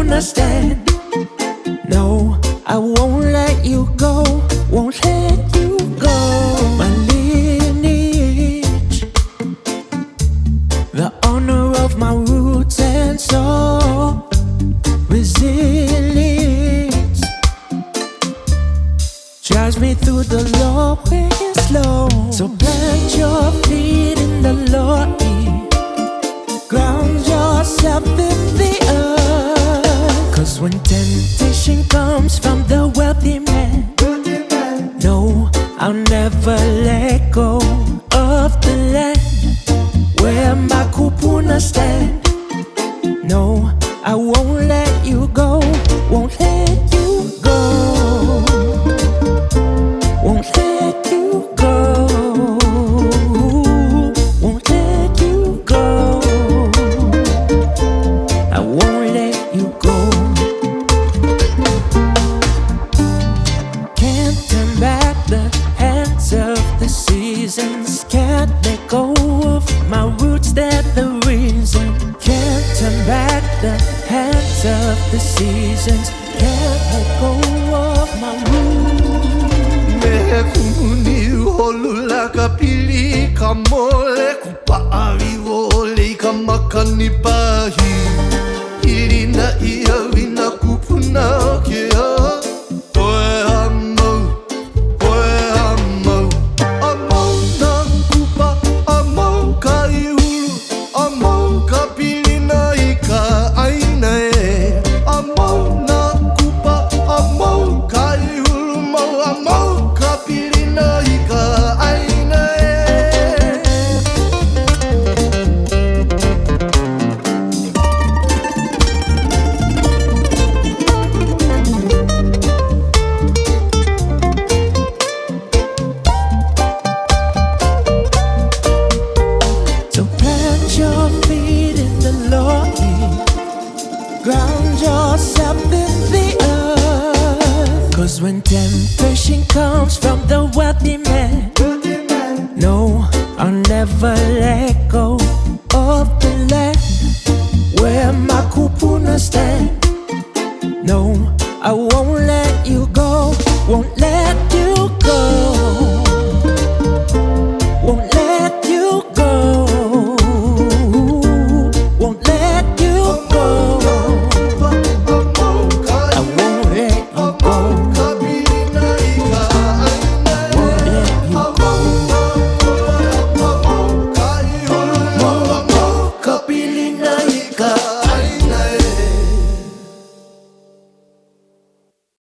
kupuna stand. No, I won't let you go, won't let you go. My lineage, the honor of my roots and soul, resilience drives me through the lowest low. So plant your feet in the Lord, ground yourself in the earth. 'Cause when temptation comes from the wealthy man, no, I'll never let go of the land where my kupuna stand. No, I won't let you go, won't let you go, won't let you go, won't let you go. I won't let you go. Can't turn back the hands of the seasons. Can't let go of my roots, they're the reason. Can't turn back the hands of the seasons. Can't let go of my roots. Me kumuni holula kapili kamole kupaari wole kamaka ni pahi. Ilina ia wina kupuna kia. Oe amau, oe amau. Amau na kupa, amau kai hulu, amau kapili na ika aina e. Amau na kupa, amau kai hulu, amau kapili na ika aina e. So plant your feet in the Lord, ground yourself in the earth. 'Cause when temptation comes from the wealthy man, no, I'll never let go of the land where my kupuna stand. No, I won't let you go, won't let